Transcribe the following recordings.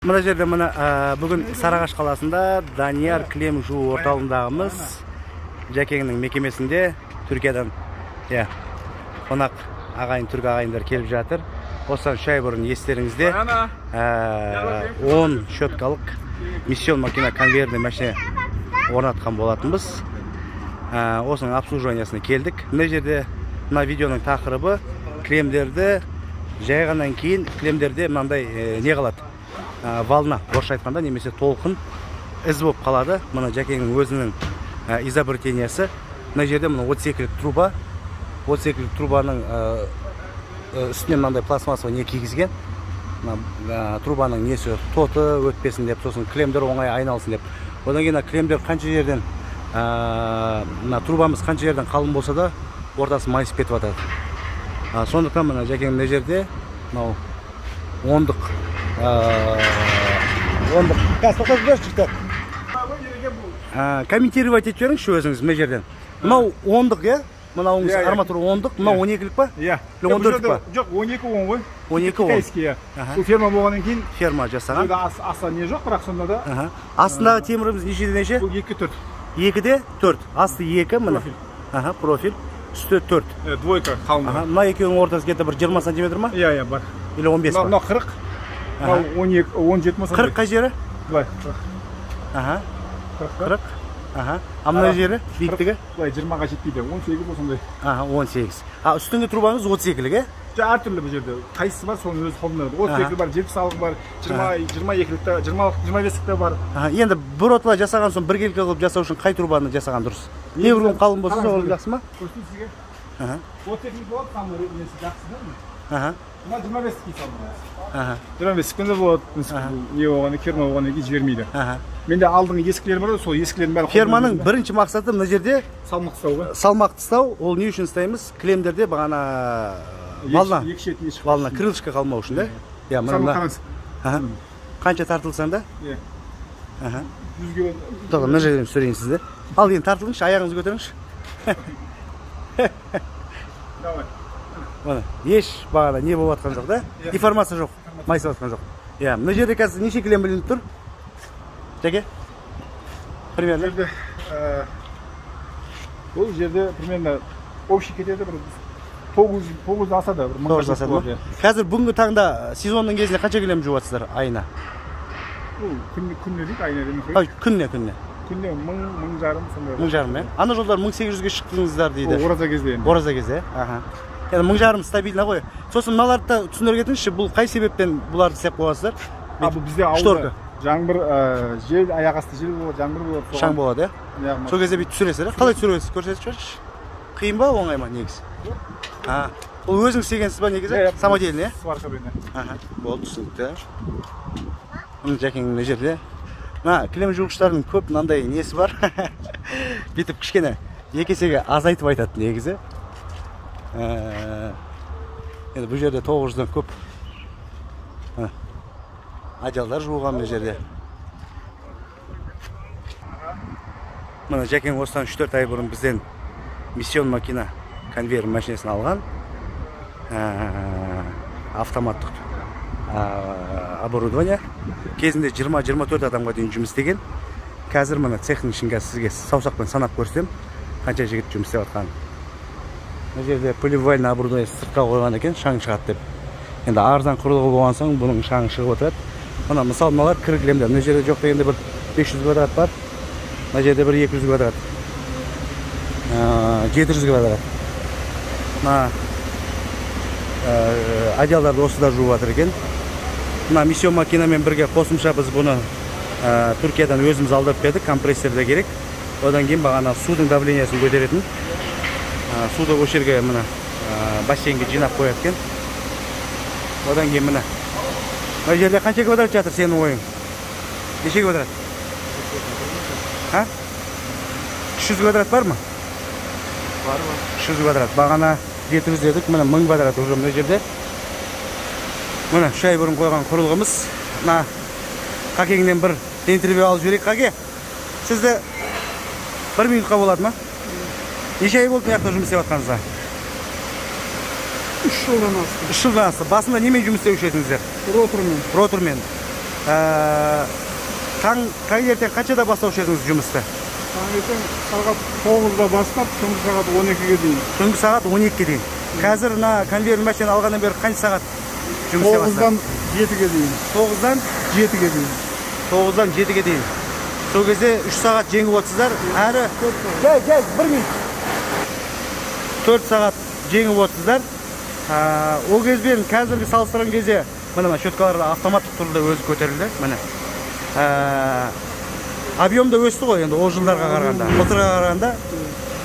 Мына жерде бүгін Сарыағаш қаласында Данияр кілем жуу орталығындағымыз Жәкеңнің мекемесінде Түркиядан қонақ ағайын, түрк ағайындар келіп жатыр. Осыдан шай бұрын естеріңізде 10 щеткалық миссион макина конвейерный машина орнатқан болатынбыз. Осының обслуживаниясына келдік. Мына жерде мына видеоның тақырыбы кілемдерді жайғаннан кейін кілемдерде мынандай не қалады? Волна, орысша айтқанда, немесе толқын із болып қалады. Мына Жәкеңнің өзінің изобретениясы. Мына жерде 32-лік труба. 32-лік трубаның үстіне мынандай пластмассовый не кигізген. Трубаның несі тоты өтпесін деп, сосын кілемдер оңай айналсын деп. Одан кейін кілемдер қанша жерден, трубамыз қанша жерден қалың болса да, ортасы майысып кетіп жатады. Сондықтан мына Жәкең мына жерде ондық комментировать етіп жүріңізші өзіңіз мына жерден. Мынау ондық, мынауыңыз арматура ондық, мынау 12-лік па? 14-лік па? Жоқ, 12 ғой. 12 китайский. Бұл ферма болғаннан кейін ферма жасаған. Аса не жоқ, бірақ сонда да. Астындағы теміріміз нешеден неше? Бұл 2-4. 2-де 4. Асты 2, мына. Профиль. Үсті 4. Двойка қалың. Мына екеуінің ортасы кетті бір 20 сантиметр ма? Иә, бар. Или 15 па? Мына 40. 17 ма? 40 қай жері? Былай. 40. Мына жері? Биіктігі? Былай 20-ға жетпейді. 18 болсындай. 18. Үстіңгі трубаңыз 32-лік, е? Әртүрлі бұл жерде. Қайсысы бар, соның өз қолында. 32-лік бар, 70-лік бар, 22-лік, 25-лік бар. Енді бір отла жасаған соң бір келкі қылып жасау үшін қай трубаны жасаған дұрыс? Не бір қалың болса, соғылып жақсы ма? Көрсін сізге. 32-лік болады, самы несі жақсы да? Мына 25-лік кейсалды. 25-лікпен де болады, не оғаны, ферма оғаны кейін жібермейді. Менде алдыңғы ескілер бар, сол ескілердің бәрі... Ферманың бірінші мақсаты мына жерде салмақ тастау ғой. Салмақ тастау, ол не үшін істейміз? Кілемдерде бағана волна, крылышқа қалмау үшін, да? Қанша тартылсан да? Тоғы, мына жерден сөрейін сізді. Ал енді тартылыңызшы, аяғыңызды көтеріңізші. Еш бағана не болып атқан жоқ, да? Деформация жоқ, майысып атқан жоқ. Мына жерде қазір неше кілем білініп тұр? Жәке? Примерно? Бұл жерде примерно общий кетеді бір 900 асады. 900 асады ма? Қазір бүгінгі таңда сезонның кезінде қанша кілем жуатсыздар айына? Күнне дейді, айына демей. Күнне? Күнне 1000 жарым сондай. 1000 жарым, е? Ана жолдар 1800-ге шықтыңыздар дейді. Ораза кезде енді. Ораза кезде, енді 1000 жарым стабильно ғой. Сосын мыналарды да түсіндіре кетіңізші, бұл қай себептен бұларды істеп қойғансыздар? Бұл бізде ауылда жаңбыр, жел, аяқ асты жел болады, жаңбыр болады. Шаң болады, е? Сол кезде бүйтіп түсіресіздер, қалай түсіресіз? Көрсетіп жүрші. Қиын ба, оңай ма негізі? Ол өзіңіз істегенсіз ба негізі? Самодельный, е? Сварка бені. Болды, түсінікті. Жәкеңнің мына жерде. Кілем жуғыштардың көп мынандай несі бар. Бүйтіп кішкене екі есеге азайтып айтады негізі. Енді бұл жерде 900-дан көп ажалдар жуылған бұл жерде. Мына Жәкең осыдан 3-4 ай бұрын бізден миссион макина конвейер машинасын алған. Автоматтық оборудование. Кезінде 20-24 адамға дейін жұмыс істеген. Қазір мына цехның ішінде сізге саусақпен санап көрсетем, қанша жігіт жұмыс істеп жатқанын. Мына жерде поливальный оборудование сыртқа қойған екен, шаң шығады деп. Енді арзан құрылғы болған соң бұның шаңы шығып отырады. Мына мысал мыналар кір кілемдер. Мына жерде жоқ дегенде бір 500 квадрат бар. Мына жерде бір 200 квадрат. 700 квадрат. Одеялдарды осыда жуып жатыр екен. Мына миссион макинамен бірге қосымша біз бұны Түркиядан өзіміз алдырып бердік, компрессорда керек. Одан кейін бағана судың давлениясын көтеретін. Суды осы жерге мына бассейнге жинап қояды екен. Одан кейін мына жерде қанша квадрат жатыр сенің ойың? Неше квадрат? 300 квадрат бар ма? Бар. 300 квадрат. Бағана 700 дедік, мына 1000 квадрат уже мына жерде. Мына 3 ай бұрын қойған құрылғымыз. Қакеңнен бір интервью алып жіберейік. Қаке, сізді 1 минутқа болады ма? Неше ай болды мына жұмыс істеп жатқаныңызға? 3 жылдан асты. 3 жылдан асты. Басында немен жұмыс істеп жүрдіңіздер? Ротормен. Ротормен. Таңертең қаншада бастаушы едіңіз жұмысты? Таңертең сағат 9-да бастап, түнгі сағат 12-ге дейін. Түнгі сағат 12-ге дейін. Қазір конвейер машина алғаннан бері қанша сағат жұмыс істеп жатсыз? 9-дан 7-ге дейін. 9-дан 7-ге дейін. 9-дан 7-ге дейін. Сол кезде 3 сағат жеңіп отырсыздар. Әрі 1 минут. 4 сағат жеңіп отырсыздар. Ол кезбен қазіргі салыстырған кезде мына щеткалар автоматтық түрде өзі көтерілді. Міне. Объемда өсті ғой енді ол жылдарға қарағанда. Былтырға қарағанда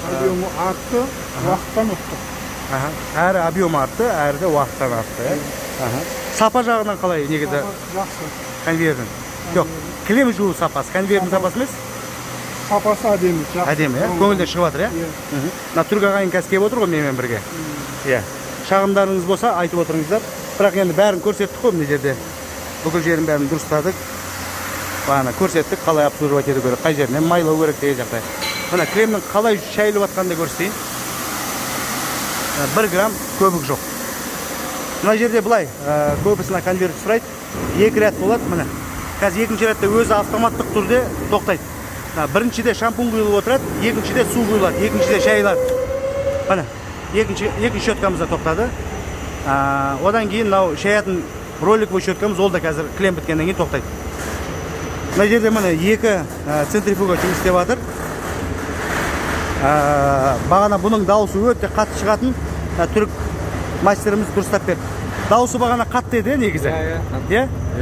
объемы артты, уақыттан ұтты. Әрі объем артты, әрі де уақыттан артты. Сапа жағынан қалай негізі? Жақсы. Конвейердің. Жоқ, кілем жуу сапасы, конвейердің сапасы емес? Сапасы әдемі. Әдемі, көңілден шығып жатыр, иә? Түрк ағайын қазір келіп отыр ғой менімен бірге. Шағымдарыңыз болса айтып отырыңыздар. Бірақ енді бәрін көрсеттік қой мына жерде. Бүкіл жерін бәрін дұрыстадық. Бағана көрсеттік, қалай обслуживать ету керек, қай жерінен майлау керек деген жағдай. Мына кремнің қалай шайылып жатқанын да көрсетейін. 1 грамм көбік жоқ. Мына жерде былай, көбісіне конвейер сұрайды. 2 ряд болады, міне. Қазір екінші рядта өзі автоматтық түрде тоқтайды. Біріншіде шампунь құйылып отырады, екіншіде су құйылады, екіншіде шайылады. Міне, екінші щеткамызда тоқтады. Одан кейін шаятын роликовый щеткамыз ол да қазір клем біткеннен кейін тоқтайды. Мына жерде міне 2 центрифуга жұмыс істеп жатыр. Бағана бұның дауысы өте қатты шығатын түрік мастеріміз дұрыстап берді. Дауысы бағана қатты еді негізі.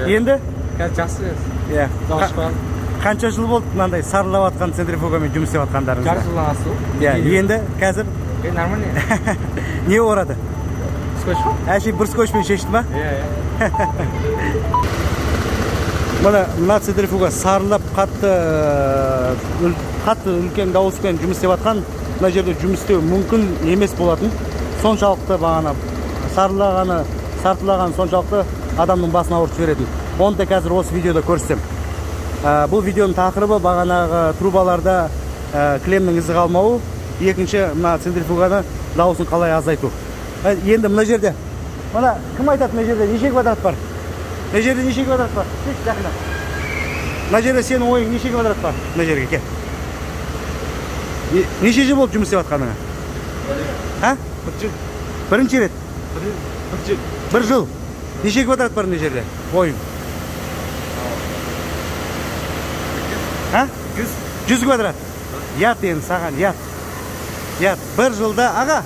Енді? Қазір жақсы. Қанша жыл болды мынандай сарылап жатқан центрифугамен жұмыс істеп жатқандарыңызға? Жарты жылдан асты. Енді қазір? Нормально. Не орады? Скотч па? Әшей бір скотчпен шешті ма? Мына центрифуга сарылап қатты үлкен дауыспен жұмыс істеп жатқан. Мына жерде жұмыс істеу мүмкін емес болатын. Соншалықты бағана сартылаған соншалықты адамның басын ауыртып жіберетін. Оны да қазір осы видеода көрсетем. Бұл видеоның тақырыбы бағанағы трубаларда клемнің ізі қалмауы, екінші мына центрифуганы дауысын қалай азайту. Енді мына жерде, кім айтады мына жерде неше квадрат бар? Мына жерде неше квадрат бар? Мына жерде сенің ойың неше квадрат бар? Мына жерге кел. Неше жыл болып жұмыс істеп жатқаныңа? Бірінші рет? Бір жыл. Неше квадрат бар мына жерде? Ойың? 100 квадрат. Ят енді саған, ят. Бір жылда, аға,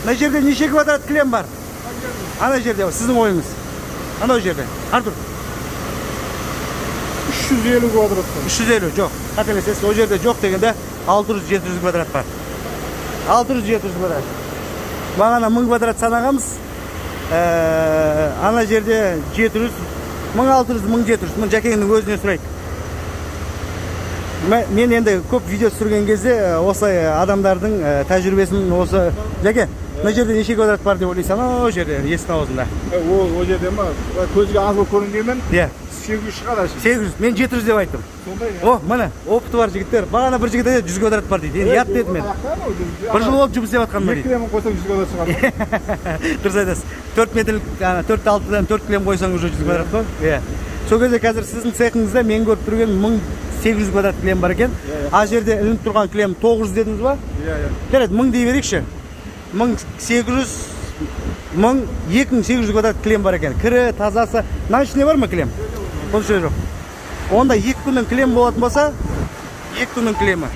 мына жерде неше квадрат клем бар? Ана жерде, сіздің ойыңыз. Ана жерде, Артур. 350 квадрат бар. 350, жоқ. Қателесесіз, о жерде жоқ дегенде 600-700 квадрат бар. 600-700 квадрат. Бағана 1000 квадрат санағамыз. Ана жерде 700, 1600-1700. Мұн Жәкеңнің өзіне сұрайды. Мен енді көп видео түсірген кезде осы адамдардың тәжірибесін осы Жәке, мына жерде неше квадрат бар деп ойлайсың, о жерде есіктің аузында. О жерде ма? Көзге аз болып көрінгенмен 800 шығады. 800, мен 700 деп айттым. О, міне, опыты бар жігіттер. Бағана бір жігіт 100 квадрат бар дейді. Енді ят дедім мен. Бір жыл болып жұмыс істеп жатқанмын дейді. 2 клемін қойсаң 100 квадрат шығады. Дұрыс айтасыз. 4 метрлік 4-6-дан 4 клем қойсаң уже 100 квадрат қой. Сол кезде қазір сіздің цехыңызда мен көріп тұрген 1800 квадрат клем бар екен. А жерде ілініп тұрған клем 900 дедіңіз ба? Келеді, 1000 дей берейікші. 2800 квадрат клем бар екен. Кірі, тазасы. Мына ішіне бар ма клем? Бұл ішіне жоқ. Онда 2 күннің клем болатын болса, 2 күннің клемі.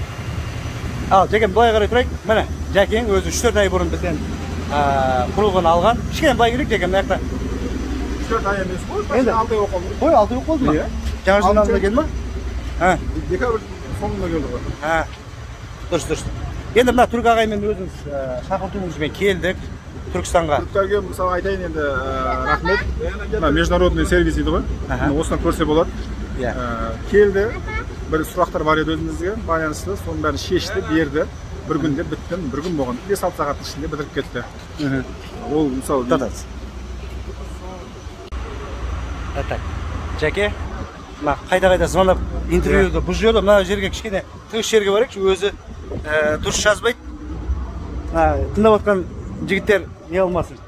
Ал, Жәкем, былай қарай тұрайық. Міне, Жәкең өзі 3-4 ай бұрын бізден құрылғыны алған. Кішкене былай келейік, Жәкем, мына жақта. 4 ай емес қой, 6 ай болып қалды. Ой, 6 ай болып қалды ма? Жаңа жылдан келді ма? Декабрь соңында келді ғой. Дұрыс. Енді мына түрік ағаймен өзіңіз шақыртуыңызбен келдік Түркістанға. Түріктерге мысалы айтайын енді рахмет. Международный сервис дейді ғой. Осыдан көрсе болады. Келді. Бір сұрақтар бар еді өзімізге байланысты. Соның бәрін шешті, берді. Бір күнде бітті, бір күн болған. 5-6 сағаттың ішінде бітіріп кетті. Ол мысалы Так. Жәке, қайда звондап интервьюді бұл жерде мына жерге кішкене тыныш жерге барайықшы, өзі дұрыс жазбайды. Тыңдап отқан жігіттер не болмасын,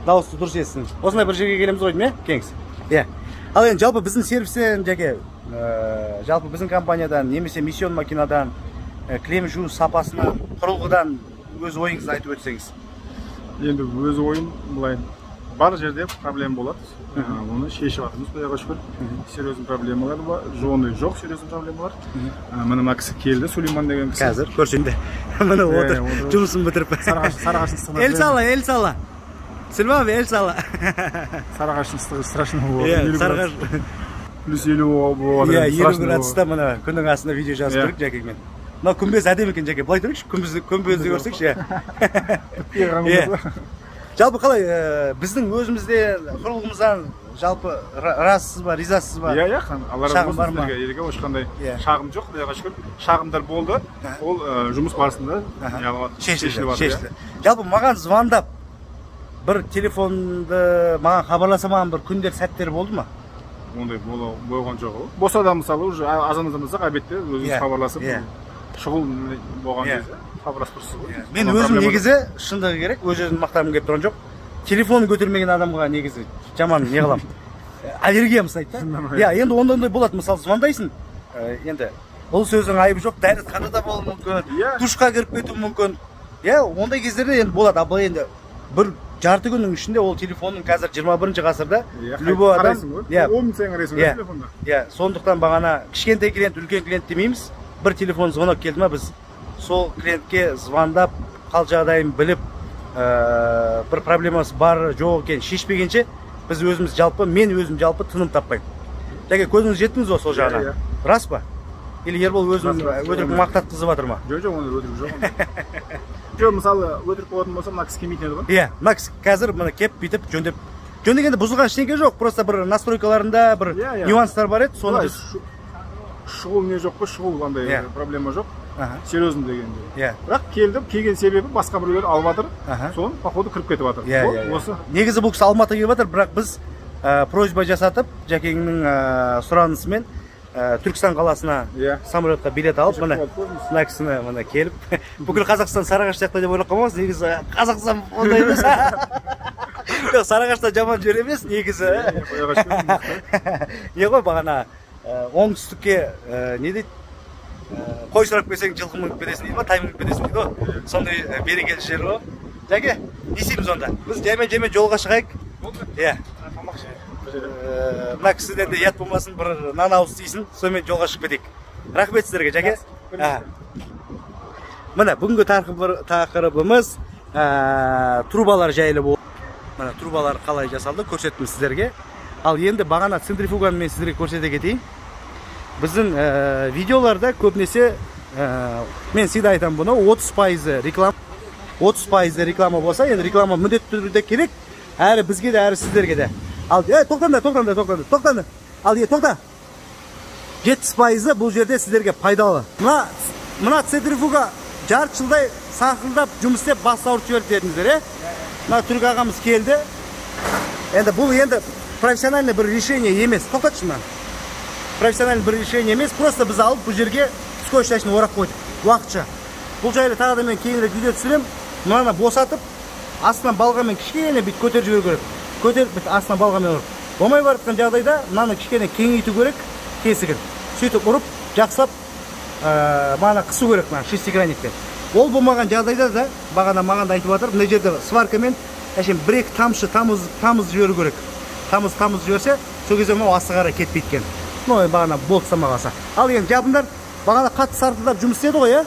дауысты дұрыс естісін. Осындай бір жерге келеміз ғой, ме? Кеңіз. Ал енді жалпы біздің сервистен жеке жалпы біздің компаниядан немесе миссион макинадан кілем жуу сапасынан, құрылғыдан өз ойыңызды айтып өтсеңіз. Енді өз ойым былай бар жерде проблема болады. Оны шешіп жатырмыз, Құдайға шүкір. Серьезный проблемалар бар, жоғындай жоқ серьезный проблемалар. Мына мына кісі келді, Сулейман деген кісі. Қазір көрсеңде. Міне отыр, жұмысын бітіріп. Сарыағаштың ыстығы. Ел сала, ел сала. Сілман, ел сала. Сарыағаштың ыстығы страшно болады. Сарыағаш. Плюс 50 болады. 50 градуста мына күннің астында видео жазып тұрық Жәкеңмен. Мына күмбез әдемі екен Жәке, былай тұрайықшы, күмбезді көрсекші. Жалпы қалай, біздің өзімізде құрылғымыздан жалпы разысыз ба, ризасыз ба? Иә, шағым бар ма? Ешқандай шағым жоқ, Құдайға шүкір. Шағымдар болды, ол жұмыс барысында шешіліп жатыр. Жалпы маған звондап, бір телефонды маған хабарласа маған бір күндер сәттер болды ма? Ондай болған жоқ. Болса да мысалы азан-азан обедте өзіңіз хабарласып, шұғыл болған кезде хабарласып тұрсыз ғой. Мен өзім негізі шындығы керек, өзім мақтағым келіп тұрған жоқ. Телефон көтермеген адамға негізі жаман не қылам. Аллергиям ұстайды да. Иә, енді ондай болады, мысалы звондайсың, енді бұл сөздің айыбы жоқ, дәретханада да болуы мүмкін, душқа кіріп кетуі мүмкін. Иә, ондай кездерде енді болады, ал енді бір жарты күннің ішінде ол телефонның қазір 21-ші ғасырда любой адам, 10 минут сайын қарайсың телефонда. Иә, сондықтан бағана кішкентай клиент, үлкен клиент демейміз. Бір телефон звонок келді ма, біз сол клиентке звондап, қал жағдайын біліп, бір проблемасы бар жоқ екен шешпегенше, біз өзіміз жалпы, мен өзім жалпы тыным таппаймын. Жәке, көзіңіз жеттіңіз ғой сол жағына? Рас па? Или Ербол өзін өтірік мақтатқызып жатыр ма? Жоқ, ондай өтірік жоқ. Жоқ, мысалы өтірік болатын болса, мына кісі келмейтін еді ғой? Иә, мына кісі қазір мына кеп бүйтіп жөндеп. Жөндегенде бұзылған ештеңе жоқ, просто бір настройкаларында бір нюанстар бар еді, соны біз шұғыл не жоқ па, шұғыл андай проблема жоқ. Серьезно дегенде. Бірақ келген себебі басқа біреулер алып жатыр, соны походу кіріп кетіп жатыр. Осы. Негізі бұл кісі Алматыға келіп жатыр, бірақ біз просьба жасатып, Жәкеңнің сұранысымен Түркістан қаласына самолетқа билет алып, мына кісіні мына келіп, бүкіл Қазақстан Сарыағаш жақта деп ойлап қалмаңыз, негізі Қазақстан ондай емес. Сарыағашта жаман жер емес, негізі. Не ғой бағана оңтүстікке не дейді? Қой сұрап келсең жылқы мініп кетесің дейді ма, тай мініп кетесің дейді ғой. Сондай берекелі жер ғой. Жәке, не істейміз онда? Біз жаймен жолға шығайық. Иә. Мына кісіден де ят болмасын, бір нан ауыз тиісін, сонымен жолға шығып кетейік. Рахмет сіздерге, Жәке. Міне, бүгінгі тақырыбымыз трубалар жайлы болды. Міне, трубалар қалай жасалды, көрсеттім сіздерге. Ал енді бағана центрифуганы мен сіздерге көрсете кетейін. Біздің видеоларда көбінесе, мен сізді айтам бұны, 30% реклама болса, енді реклама міндетті түрде керек, әрі бізге де, әрі сіздерге де. Ал, тоқтанды. Ал, тоқта. 70% бұл жерде сіздерге пайдалы. Мына центрифуга жарты жылдай сақылдап жұмыс істеп бас ауыртып жіберді дедіңіздер, мына түрік ағамыз келді. Енді бұл енді профессиональный бір решение емес. Тоқтатшы мына. Профессиональный бір решение емес, просто біз алып бұл жерге скотчташын орап қойдық. Уақытша. Бұл жайлы тағы да мен кейінірек видео түсірем. Мынаны босатып, астынан балғамен кішкене бүйтіп көтеріп жіберу керек. Көтеріп бүйтіп астынан балғамен ұрып. Болмай баратқан жағдайда мынаны кішкене кеңейту керек, кесігін. Сөйтіп ұрып, жақсап, мана қысу керек мына шестигранникпен. Ол болмаған жағдайда да бағана маған да айтып жатыр, мына жерде сваркамен бір-екі тамшы тамыз жіберу керек. Тамыз жіберсе, сол кезде мынау асты қарай кетпейді екен. Мынау бағана болды самағаса. Ал енді жабындар бағана қатты сартылдап жұмыс істеді ғой,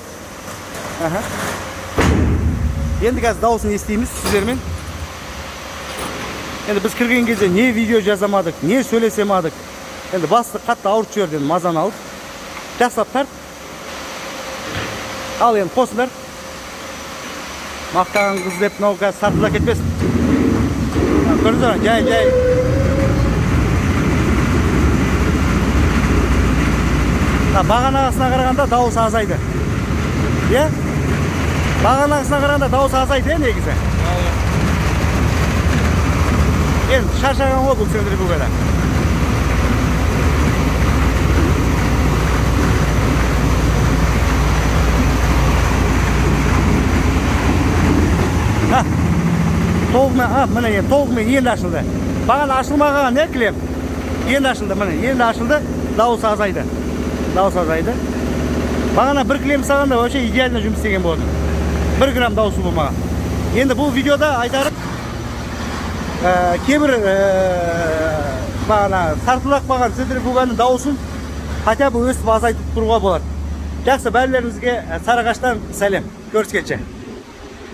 Енді қазір дауысын естейміз сіздермен. Енді біз кірген кезде не видео жазамадық, не сөйлесемадық. Енді басты қатты ауырып жіберді, мазаны алып. Жақсап тарт. Ал енді қосыңдар. Мақтаған қыз деп мынау қазір сартылдап кетпесін. Көрдіңіздер, жай. Бағанағысына қарағанда дауысы азайды. Е? Бағанағысына қарағанда дауысы азайды, негізі? Енді шаршаған ғой бұл центрифугада. Толығымен енді ашылды. Бағана ашылмаған, кілем? Енді ашылды, міне, енді ашылды. Дауыс азайды. Дауыс азайды. Бағана бір клем сағанда вообще идеально жұмыс істеген болды. 1 грамм дауысы болмаған. Енді бұл видеода айтарым, кейбір бағана сартылақ баған центрифуганың дауысын хотя бы өстіп азайтып тұруға болады. Жақсы, бәлелеріңізге Сарыағаштан сәлем. Көріскенше.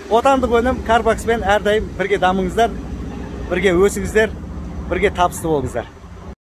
Отандық өнім Карбокспен әрдайым бірге дамыңыздар, бірге өсіңіздер, бірге табысты болыңыздар.